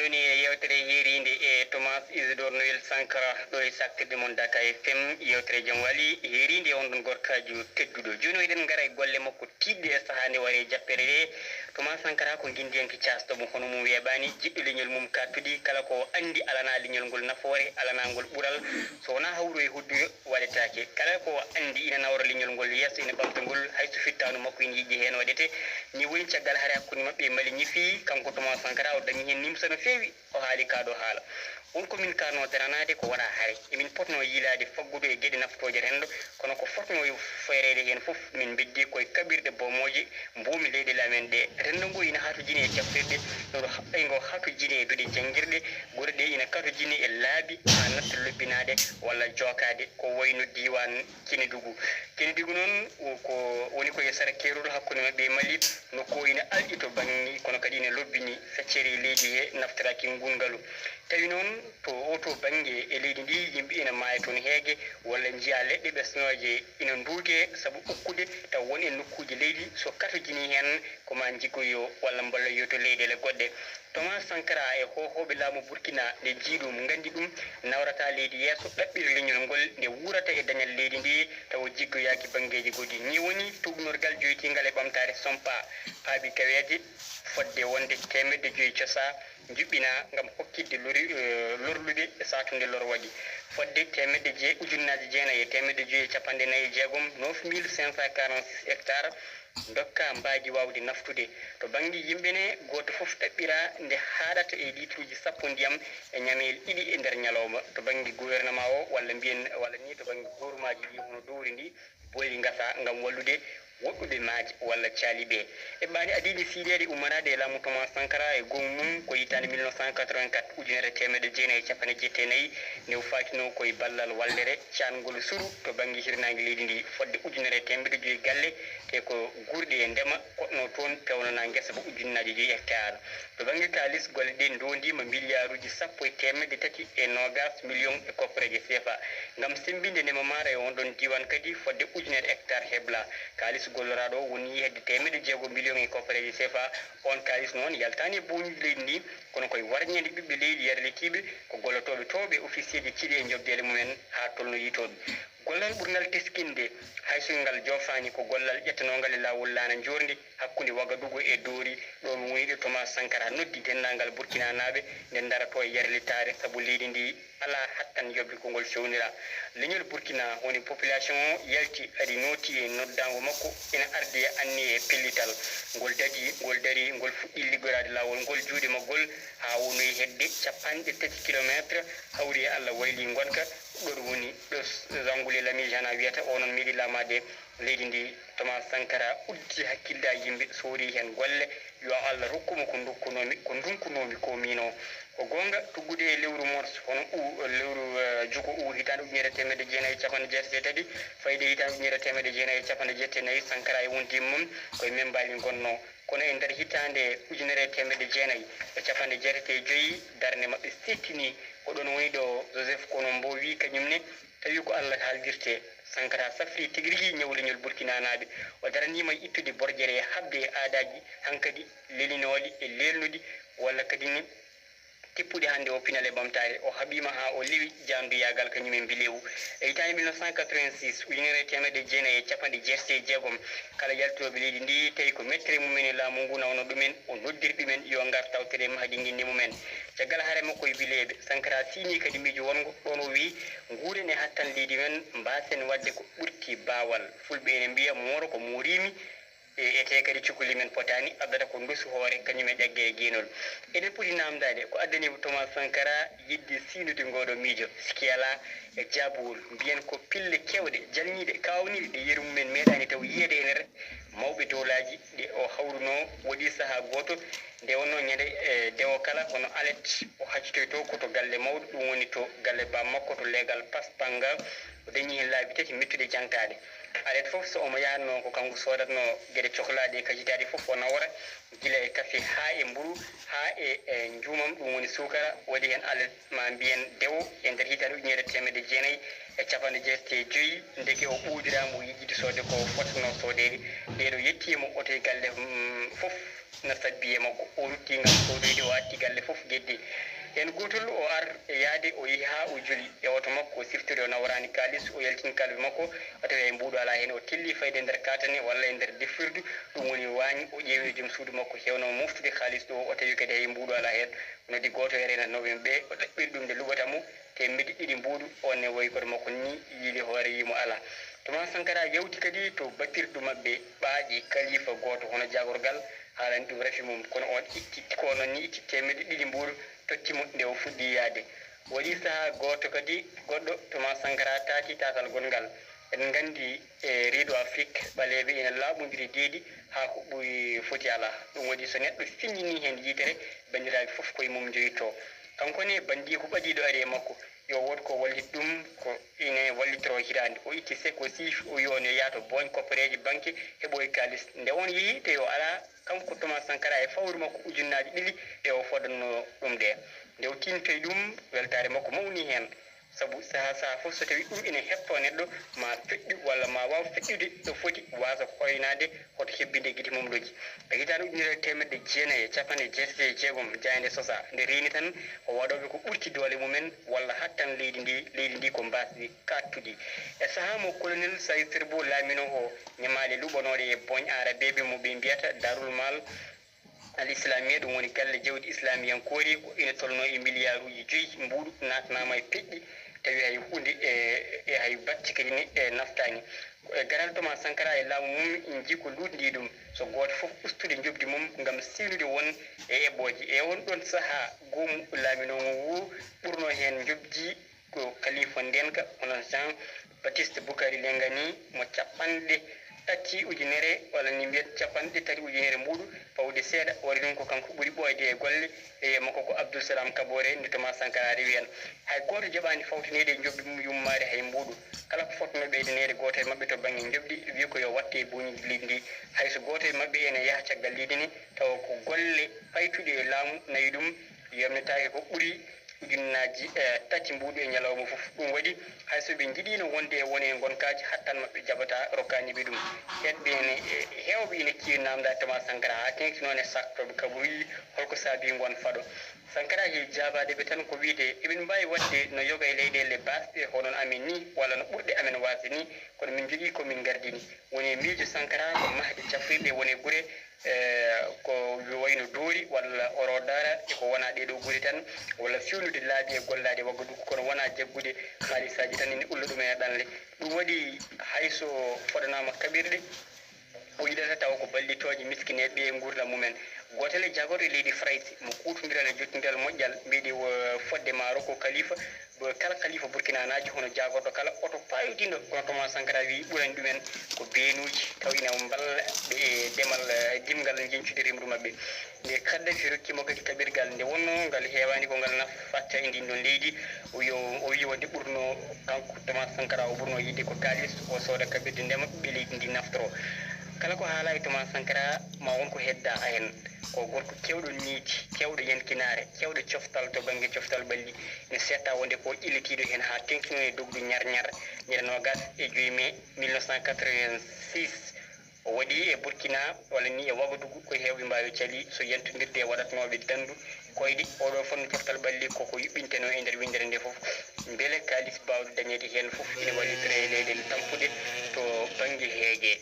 adoni yewtere yerinde e Thomas Isidore Noël Sankara do e sakkirde mon Dakar FM yewtere jam wali yerinde on don gorkaju teddudo joni eden ngara e golle makko tidde e sahande wari jappere de Thomas Sankara ko gindi en ki casto mo hono mum webani jiddo leñol mum katudi kala ko andi alana leñol ngol nafoore alana ngol bural so wona hawru e huddu wadetaake kala ko andi ina nawra leñol ngol yeso ina bamtangol hayso fittanu makko en yijji hen wadete ni woni caggal hare hakkunde mabbe mali ñifi kanko Thomas Sankara o dañi hen nimsa no fewi o haali kaado haala on ko min kano daranade ko wara hare emin potno yilade faggudu e gede naftoje rendo kono ko fotno feerede hen fof min beddi koye kabirde bomoje mbumi leydi lamen de rendo ngo ina hatu jini e jappirde no haɓɓay ngo hatu jini e duɗe jangirde gure ɗe ina katu jini e laabi ha natta lobbinade walla jokade ko wayno diwan Kinidugu noon ko woni koye sara kerol hakkude mabɓe mali no ko ina alɗi to bangi kono kadi ina lobbini feccere leydi he naftiraki ngungalu tawi noon to oto bange e leydi ndi yimɓe ina maaya toon heege walla jiya leɗɗe ɓesnoje ina nduuke saabu ukkude taw woni e nokkuji leydi so kato jini hen koma jiggoyo walla mballoyo to leyɗele goɗɗe Thomas Sankara e hohoɓe laamu Burkina nde jiiɗum gandi ɗum nawrata leydi yeeso ɗaɓɓiri leñol ngol nde wurata e dañal leydi ndi taw jiggoyaki bangeji goɗɗi ni woni tugnorgal joytingal e ɓamtare sompa paabi kaweede fodde wonde 500 cosa juɓɓina ngam hokkidde lorlude e satunde lor waɗi fodde 9,946 hectares dokka mbaaji wawde naftude to bangi yimɓe ne goto fof ɗaɓɓira nde haɗata e litruji sappo ndiyam e ñamel ɗiɗi e nder ñalawma to bangi gouvernement o walla mbiyen walla ni to bangi gorumaji ɗi hono dowri ndi boyli gasa ngam wallude woɗɗuɓe maaji walla caaliɓe e ɓaani adidi siidede ummanade e laamu Thomas Sankara e gom mum ko yitande 1984 ujunere temedde jeenayi e capanɗe jettenayyi nde fatino koye ballal wallere caangol suru to bangi hirnangue leydi ndi fodde ujunere temedde joyyi galle te ko gurɗe e ndema koɗno toon pewnana guesa ba ujunnaje 2 hectares to bangi kalis golle ɗe ndondima milliarduji 13 million e coffreje CFA ngam sembinde ndema maaro e on ɗon diwan kadi fodde ujunere hectare hebla kalis golloraɗo woni hedde 6 million e coffreje CFA on kalis noon yaltani e boñuji leydi ndi kono koye warñede ɓiɓɓe leydi yarlitiɓe ko gollotoɓe towɓe officier ji ciɗi e jobdele mumen ha tolno yitoɓe gollal ɓurngal teskinde hayso ngal jofani ko gollal ƴettanogal e lawol lana jordi hakkude Wagadugu e Dori ɗon woni ɗo Thomas Sankara noddi dendagal Burkina naɓe nde darato e yarlitare saabu leydi ndi ala hattan yobbi ko ngol fewnira leñol Burkina woni population o yalti adi noti e noddango makko ina ardi anni e pellital ngol dari ngol fuɗɗi liggorade lawol ngol juuɗe maggol ha wonoyi hedde 3 kilométre hawri Allah wayli gonka ɗo woni ɗo Zangule Lami Jana wiyata onon miɗi lamade leydi ndi Thomas Sankara uddi hakkille yimɓe soori hen golle yo Allah rokkuma ko dunkunomi ko mino ko gonga tuggude e lewru mars hono lewru juko hitande 1977 fayde hitande 1979 Sankara e wonti mum koye membali gonno kono e nder hitande 1975 darne mabɓe settini ko ɗon woni ɗo Joseph Konombo wi kañumne tawi ko Allah haaldirte Sankara safri tigirigi ñawleñol Burkina naɓe o daranima ittude borjere e habde e aadaji hankadi lelinoli e lelnudi walla kadi ni tippude hande o pinal e ɓamtare o haɓima ha o lewi jandu yagal kañumen mbilewu e hitande 1986 ujunere temedde jeenayi e capanɗe jeegom kala yaltoɓe leydi ndi tawi ko mettere mumen e laamu ngu nawno ɗumen o noddirɓe men yo ngar tawtere mahdi guinde mumen caggal haare makko e bileɓe Sankara sini kadi miijo wongo ɗon o wi nguuren e hattan leydi men mbasen wadde ko ɓurti bawal fulɓe ene mbiya mooro ko morimi e te kadi cukalli men potani addata ko ndusu hoore kañumen ƴagge e guenol eɗen poti namdade ko addanima Thomas Sankara yidde sinude ngoɗo miijo siki ala e jabuwol mbiyen ko pille kewɗe jalniɗe kawniɗe ɗe yeru mumen meeɗani taw yiyede e nder mawɓe dowlaji ɗe o hawruno waɗi saaha goto nde wonno ñande dewo kala hono alet o haccitoy to koto galle mawɗo ɗum woni to galle bam makko to leegal Paspanga o dañi hen laabi 3 mettude jangtade alet fof so omo yahanno ko kanko sodatno gueɗe cohlade kajitaɗe fof o nawra gila e café ha e mburu ha e juumam ɗum woni sukara waɗi hen alet ma mbiyen dewo e nder hitande ujunere 1995 ndeke o ɓuudirama o yejjide sode ko fotno sodede ndeɗo yettimo oto e galle fof no sabbi e makko o rutti ngam sodoyde o atti galle fof guedde hen gotol o ar e yaade o yeehi ha o joli e oto makko o siftiri o nawrani kalis o yaltini kalbe makko o tawi e mbuɗo ala hen o tilli fayde nder katane walla e nder defirdu ɗum woni wañi o ƴeewi joom suudu makko hewno moftude halis ɗo o tawi kadi hay mbuɗo ala hen noddi goto e renatnoɓe ɓe o ɗaɓɓiri ɗum nde luɓata mo temedde ɗiɗi mbuɗu onne wayi koto makko ni yiili hoore yimo ala Thomas Sankara yewti kadi to batirdu mabɓe ɓaaƴi kalifa goto hono jagorgal haalani ɗum rafi mum kono on itti ko noon ni itti temedde ɗiɗi mbuɗu tottimo nde o fuɗɗi yaade waɗi saaha goto kadi goɗɗo Thomas Sankara taati tatal gongal en gandi e riido Afrique ɓaleɓe ina laaɓodiri deedi ha ko ɓuuri foti ala ɗum waɗi so neɗɗo fiññini hen yitere bandiraɓe foof koye mum joyitto kankone bandi ko ɓaɗiɗo ari e makko yo wod ko wallit ɗum ko ine wallitoro hirande o itti sek o siif o yoni o yaato boñ koppareji banque heɓoye kalis nde on yeehi te o ala kanko Thomas Sankara e fawru makko ujunnaji ɗiɗi e o fodanno ɗum ɗe nde o tintoye ɗum weltare makko mawni hen saabu saaha fof so tawi ɗum ina hetto neɗɗo ma feƴƴu walla ma waw feƴƴude ɗo foti wasa hoynade hoto hebbinde guite mum ɗoji e hitande ujunere 1996 jayande sosa nde reeni tan o waɗoɓe ko ɓurti doole mumen walla hattan leydi ndi ko mbasdi kattuɗi e saaha mo colonel Sayid Serbo laamino o ñamali luɓanoɗe e boñ arabeɓe mo ɓe mbiyata darul mal al islamia ɗum woni galle jawdi islamiyankori ko ina tolno e milliard uji 5 mbuɗu natnama e peƴƴi tawi hay hunde e hay bacci kadi ni e naftani e garal Thomas Sankara e laamu mum en jii ko lutndi ɗum so goto fof ustude jobdi mum gam siilude won e eɓɓoji e on ɗon saaha goomu laaminomo wu ɓurno hen jobdi ko khalifa ndenka onon Jean Baptiste Boukari Lengani mo capanɗe tati ujunere walla ni mbiyat capanɗe tati ujunere mbuɗu fawde seeɗa wari ɗum ko kanko ɓuuri ɓoyde e golle e makko ko Abdoul Salam Kabore nde Thomas Sankara rewi hen hay goto jaɓani fawtinede e jobdi mum yummade hay mbuɗu kala ko fotno ɓeydanede goto e mabɓe to banggue jobdi wi ko yo watte e buñiji leydi ndi hayso goto e mabɓe ene yaaha caggal leydi ni tawa ko golle paytuɗe e laamu nayi ɗum yamnetake ko ɓuuri ujunnaji tati mbuɗu e ñalawma fof ɗum waɗi hayso ɓe jiiɗino wonde e wone gonkaji hattan mabɓe jaɓata rokkaniɓe ɗum heɗɓe ene hewɓe ina kiwi namdade Thomas Sankara ha tengti noon e saktoɓe kabo wi holko saabi gon faɗo Sankara heewi jabadeɓe tan ko wiide eɓen mbawi wadde no yoga e leyɗele basɗe honon amin ni walla no ɓurɗe amen wasde ni kono min jogui komin gardini woni miijo Sankara ko mahde cafrirɗe woni guure ko wayno doori walla orodara eko wona ɗeɗo guuri tan walla fiwnude laabi e gollade wagga kono wona jaggude haalisaji tan ene ulla ɗum e ɗanle ɗum waɗi hayso foɗanama kaɓirɗe o yiɗata taw ko ballitoje miskineɓe e gurdam mumen gotel e jagorɗo leydi France mo kutodiral e jottodiral moƴƴal mbiɗi fodde maaro ko khalifa kala khalifa burkinanaji hono jagorɗo kala oto payodiɗo kono Thomas Sankara wi ɓurani ɗumen ko beenuji taw ina balla ɓe e demal dimgal jencude remru mabɓe nde Kaddafi rokkimo kadi kaɓirgal nde wonno ngal hewani ko ngal nafatta e ndin ɗon leydi o wi wonde ɓurno kanko Thomas Sankara o ɓurno yidde ko kalis o sooda kaɓirde ndema ɓe leydi ndi naftoro kala ko haala e Thomas Sankara ma wonko hedda hen ko gorko kewɗo niiti kewɗo yankinare kewɗo coftal to banggue coftal balli ne setta wonde ko illitiɗo hen ha tengtino e dogdu ñar ñere nogas e 5 mai 1986 o waɗi e Burkina walla ni e Wagadugu ko hewɓe mbawi caali so yentodirde e waɗatnoɓe dandu koyɗi oɗo fonno coftal balli koko yuɓɓinteno e nder windere nde foof beele kalis bawɗo dañede hen foof ine wallitore e leyɗele tampuɗe to banggue heegue